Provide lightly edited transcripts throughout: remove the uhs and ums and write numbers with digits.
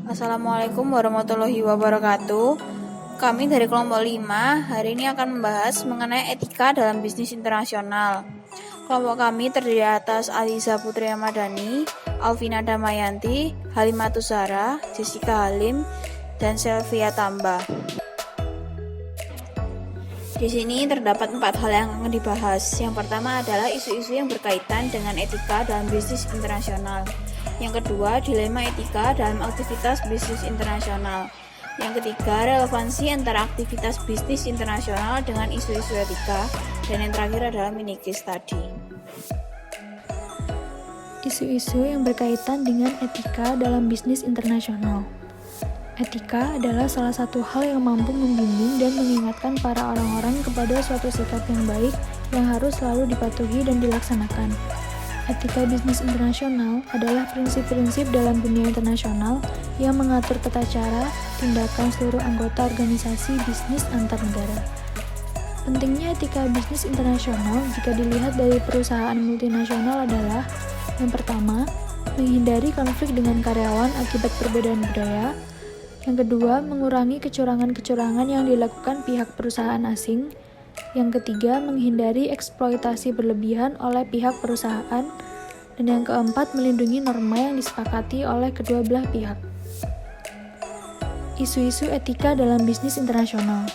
Assalamualaikum warahmatullahi wabarakatuh. Kami dari kelompok 5 hari ini akan membahas mengenai etika dalam bisnis internasional. Kelompok kami terdiri atas Aliza Putri Ramadhani, Alvina Damayanti, Halimatus Zahra, Jessica Halim, dan Selvia Tambah. Di sini terdapat 4 hal yang akan dibahas. Yang pertama adalah isu-isu yang berkaitan dengan etika dalam bisnis internasional. Yang kedua, dilema etika dalam aktivitas bisnis internasional. Yang ketiga, relevansi antara aktivitas bisnis internasional dengan isu-isu etika. Dan yang terakhir adalah mini case study. Isu-isu yang berkaitan dengan etika dalam bisnis internasional. Etika adalah salah satu hal yang mampu membimbing dan mengingatkan para orang-orang kepada suatu sikap yang baik yang harus selalu dipatuhi dan dilaksanakan. Etika bisnis internasional adalah prinsip-prinsip dalam dunia internasional yang mengatur tata cara, tindakan seluruh anggota organisasi bisnis antar negara. Pentingnya etika bisnis internasional jika dilihat dari perusahaan multinasional adalah: yang pertama, menghindari konflik dengan karyawan akibat perbedaan budaya. Yang kedua, mengurangi kecurangan-kecurangan yang dilakukan pihak perusahaan asing. Yang ketiga, menghindari eksploitasi berlebihan oleh pihak perusahaan. Dan yang keempat, melindungi norma yang disepakati oleh kedua belah pihak. Isu-isu etika dalam bisnis internasional.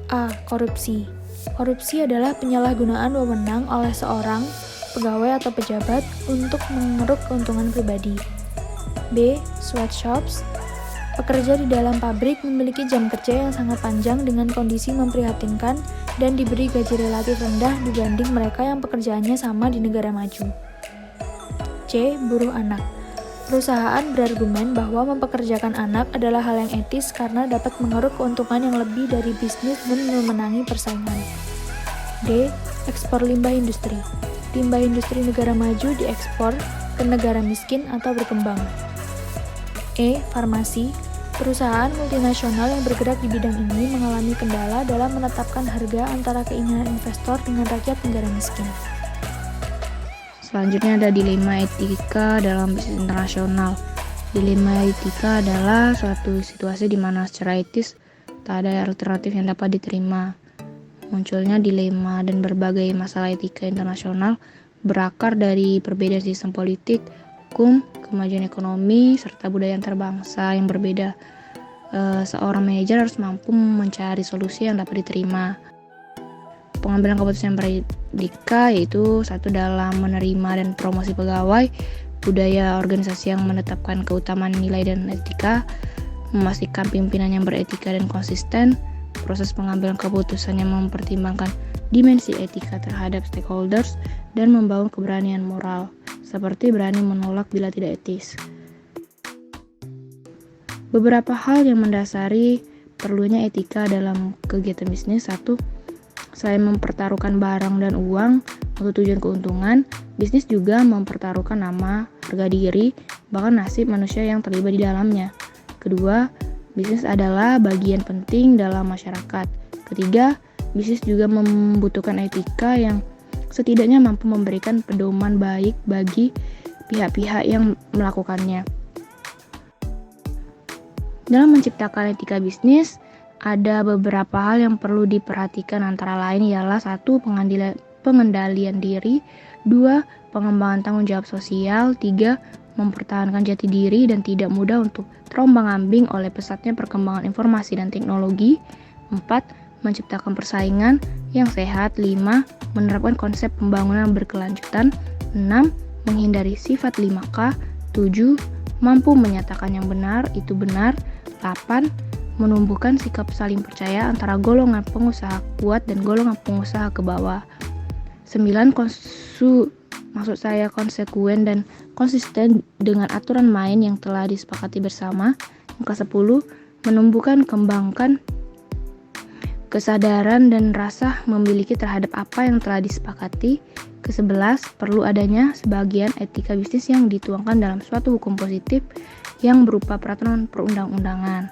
A. Korupsi. Korupsi adalah penyalahgunaan wewenang oleh seorang pegawai atau pejabat untuk mengeruk keuntungan pribadi. B. Sweatshops. Pekerja di dalam pabrik memiliki jam kerja yang sangat panjang dengan kondisi memprihatinkan dan diberi gaji relatif rendah dibanding mereka yang pekerjaannya sama di negara maju. C. Buruh anak. Perusahaan berargumen bahwa mempekerjakan anak adalah hal yang etis karena dapat mengeruk keuntungan yang lebih dari bisnis dan memenangi persaingan. D. Ekspor limbah industri. Limbah industri negara maju diekspor ke negara miskin atau berkembang. E. Farmasi. Perusahaan multinasional yang bergerak di bidang ini mengalami kendala dalam menetapkan harga antara keinginan investor dengan rakyat negara miskin. Selanjutnya ada dilema etika dalam bisnis internasional. Dilema etika adalah suatu situasi di mana secara etis tak ada alternatif yang dapat diterima. Munculnya dilema dan berbagai masalah etika internasional berakar dari perbedaan sistem politik, hukum, kemajuan ekonomi, serta budaya antar bangsa yang berbeda. Seorang manajer harus mampu mencari solusi yang dapat diterima. Pengambilan keputusan yang beretika yaitu satu dalam menerima dan promosi pegawai, budaya organisasi yang menetapkan keutamaan nilai dan etika, memastikan pimpinan yang beretika dan konsisten, proses pengambilan keputusan yang mempertimbangkan dimensi etika terhadap stakeholders, dan membangun keberanian moral, seperti berani menolak bila tidak etis. Beberapa hal yang mendasari perlunya etika dalam kegiatan bisnis. 1. Selain mempertaruhkan barang dan uang untuk tujuan keuntungan, bisnis juga mempertaruhkan nama, harga diri, bahkan nasib manusia yang terlibat di dalamnya. Kedua, bisnis adalah bagian penting dalam masyarakat. Ketiga, bisnis juga membutuhkan etika yang setidaknya mampu memberikan pedoman baik bagi pihak-pihak yang melakukannya. Dalam menciptakan etika bisnis, ada beberapa hal yang perlu diperhatikan, antara lain ialah 1. Pengendalian diri, 2. Pengembangan tanggung jawab sosial, 3. Mempertahankan jati diri dan tidak mudah untuk terombang-ambing oleh pesatnya perkembangan informasi dan teknologi, 4. Menciptakan persaingan yang sehat, 5. Menerapkan konsep pembangunan berkelanjutan, 6. Menghindari sifat 5K, 7. Mampu menyatakan yang benar itu benar, 8. Menumbuhkan sikap saling percaya antara golongan pengusaha kuat dan golongan pengusaha ke bawah, 9. Konsekuen dan konsisten dengan aturan main yang telah disepakati bersama, yang ke-10. Menumbuhkan kembangkan kesadaran dan rasa memiliki terhadap apa yang telah disepakati. Ke-11, perlu adanya sebagian etika bisnis yang dituangkan dalam suatu hukum positif yang berupa peraturan perundang-undangan.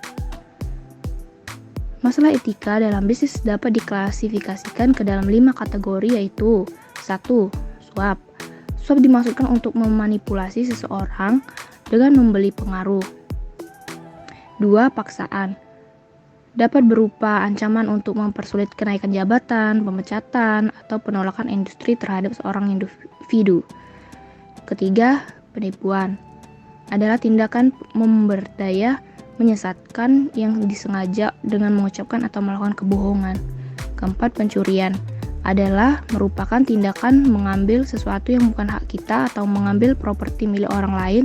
Masalah etika dalam bisnis dapat diklasifikasikan ke dalam 5 kategori, yaitu 1. Suap. Suap dimaksudkan untuk memanipulasi seseorang dengan membeli pengaruh. 2. Paksaan. Dapat berupa ancaman untuk mempersulit kenaikan jabatan, pemecatan, atau penolakan industri terhadap seorang individu. Ketiga, penipuan. Adalah tindakan memberdaya, menyesatkan yang disengaja dengan mengucapkan atau melakukan kebohongan. Keempat, pencurian. Adalah merupakan tindakan mengambil sesuatu yang bukan hak kita atau mengambil properti milik orang lain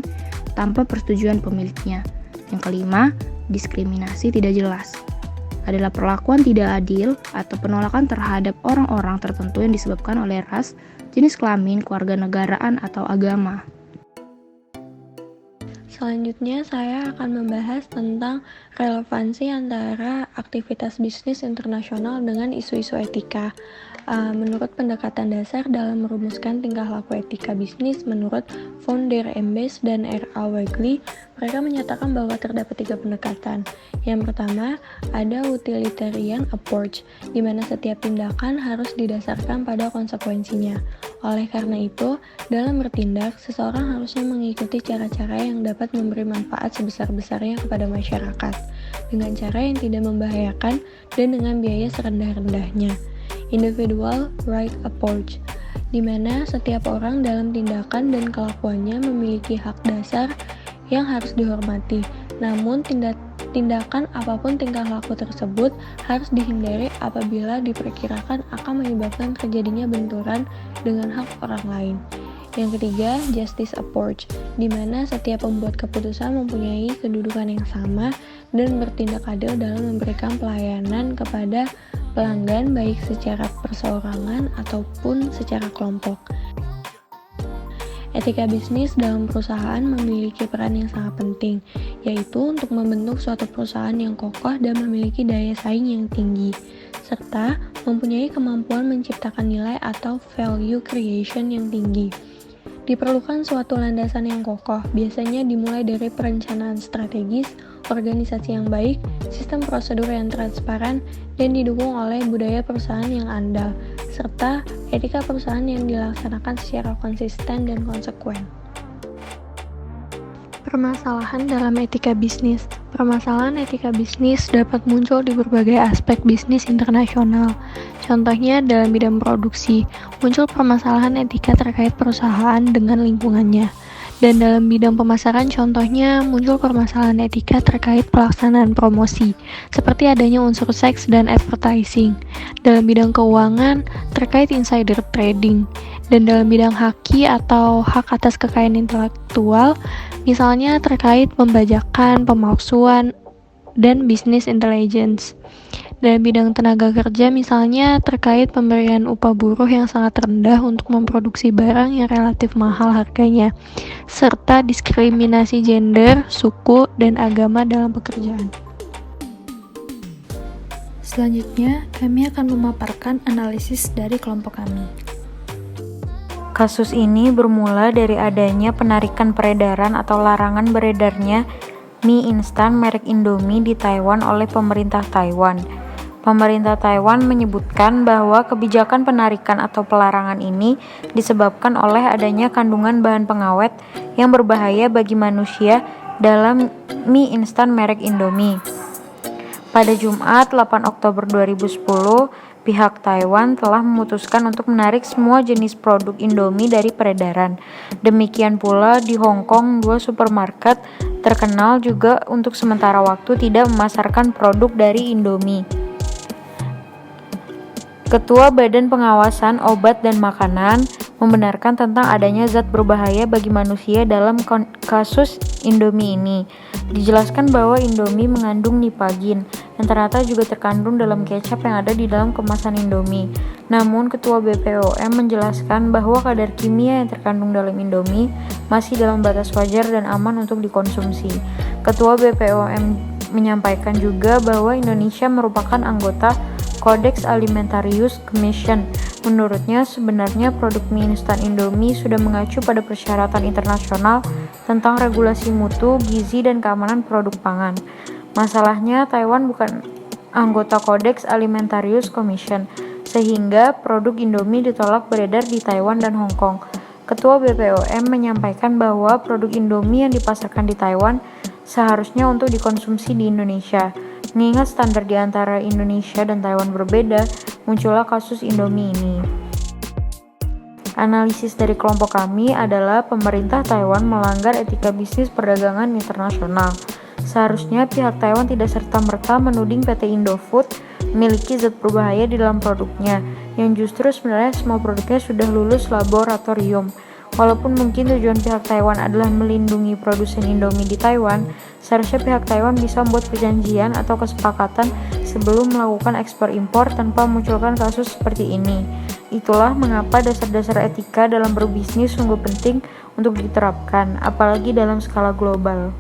tanpa persetujuan pemiliknya. Yang kelima, diskriminasi tidak jelas. Adalah perlakuan tidak adil atau penolakan terhadap orang-orang tertentu yang disebabkan oleh ras, jenis kelamin, kewarganegaraan, atau agama. Selanjutnya saya akan membahas tentang relevansi antara aktivitas bisnis internasional dengan isu-isu etika. Menurut pendekatan dasar dalam merumuskan tingkah laku etika bisnis menurut von der Embes dan R.A. Wegley, mereka menyatakan bahwa terdapat 3 pendekatan. Yang pertama, ada utilitarian approach, di mana setiap tindakan harus didasarkan pada konsekuensinya. Oleh karena itu, dalam bertindak, seseorang harusnya mengikuti cara-cara yang dapat memberi manfaat sebesar-besarnya kepada masyarakat, dengan cara yang tidak membahayakan dan dengan biaya serendah-rendahnya. Individual right approach, di mana setiap orang dalam tindakan dan kelakuannya memiliki hak dasar yang harus dihormati. Namun, tindakan apapun tingkah laku tersebut harus dihindari apabila diperkirakan akan menyebabkan terjadinya benturan dengan hak orang lain. Yang ketiga, justice approach, di mana setiap pembuat keputusan mempunyai kedudukan yang sama dan bertindak adil dalam memberikan pelayanan kepada pelanggan baik secara perseorangan ataupun secara kelompok. Etika bisnis dalam perusahaan memiliki peran yang sangat penting, yaitu untuk membentuk suatu perusahaan yang kokoh dan memiliki daya saing yang tinggi, serta mempunyai kemampuan menciptakan nilai atau value creation yang tinggi. Diperlukan suatu landasan yang kokoh, biasanya dimulai dari perencanaan strategis, organisasi yang baik, sistem prosedur yang transparan, dan didukung oleh budaya perusahaan yang andal, serta etika perusahaan yang dilaksanakan secara konsisten dan konsekuen. Permasalahan dalam etika bisnis. Permasalahan etika bisnis dapat muncul di berbagai aspek bisnis internasional. Contohnya dalam bidang produksi, muncul permasalahan etika terkait perusahaan dengan lingkungannya. Dan dalam bidang pemasaran, contohnya muncul permasalahan etika terkait pelaksanaan promosi, seperti adanya unsur seks dan advertising. Dalam bidang keuangan, terkait insider trading. Dan dalam bidang haki atau hak atas kekayaan intelektual, misalnya terkait pembajakan, pemalsuan, dan business intelligence. Dalam bidang tenaga kerja, misalnya terkait pemberian upah buruh yang sangat rendah untuk memproduksi barang yang relatif mahal harganya, serta diskriminasi gender, suku, dan agama dalam pekerjaan. Selanjutnya, kami akan memaparkan analisis dari kelompok kami. Kasus ini bermula dari adanya penarikan peredaran atau larangan beredarnya mie instan merek Indomie di Taiwan oleh pemerintah Taiwan. Pemerintah Taiwan menyebutkan bahwa kebijakan penarikan atau pelarangan ini disebabkan oleh adanya kandungan bahan pengawet yang berbahaya bagi manusia dalam mie instan merek Indomie. Pada Jumat 8 Oktober 2010, pihak Taiwan telah memutuskan untuk menarik semua jenis produk Indomie dari peredaran. Demikian pula di Hong Kong, 2 supermarket terkenal juga untuk sementara waktu tidak memasarkan produk dari Indomie. Ketua Badan Pengawasan Obat dan Makanan membenarkan tentang adanya zat berbahaya bagi manusia dalam kasus Indomie ini. Dijelaskan bahwa Indomie mengandung nipagin yang ternyata juga terkandung dalam kecap yang ada di dalam kemasan Indomie. Namun, Ketua BPOM menjelaskan bahwa kadar kimia yang terkandung dalam Indomie masih dalam batas wajar dan aman untuk dikonsumsi. Ketua BPOM menyampaikan juga bahwa Indonesia merupakan anggota Codex Alimentarius Commission. Menurutnya, sebenarnya produk mie instan Indomie sudah mengacu pada persyaratan internasional tentang regulasi mutu, gizi, dan keamanan produk pangan. Masalahnya, Taiwan bukan anggota Codex Alimentarius Commission, sehingga produk Indomie ditolak beredar di Taiwan dan Hong Kong. Ketua BPOM menyampaikan bahwa produk Indomie yang dipasarkan di Taiwan seharusnya untuk dikonsumsi di Indonesia. Mengingat standar di antara Indonesia dan Taiwan berbeda, muncullah kasus Indomie ini. Analisis dari kelompok kami adalah pemerintah Taiwan melanggar etika bisnis perdagangan internasional. Seharusnya pihak Taiwan tidak serta-merta menuding PT Indofood memiliki zat berbahaya di dalam produknya, yang justru sebenarnya semua produknya sudah lulus laboratorium. Walaupun mungkin tujuan pihak Taiwan adalah melindungi produsen Indomie di Taiwan, seharusnya pihak Taiwan bisa membuat perjanjian atau kesepakatan sebelum melakukan ekspor-impor tanpa memunculkan kasus seperti ini. Itulah mengapa dasar-dasar etika dalam berbisnis sungguh penting untuk diterapkan, apalagi dalam skala global.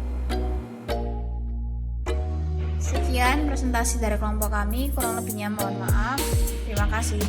Sekian presentasi dari kelompok kami, kurang lebihnya mohon maaf. Terima kasih.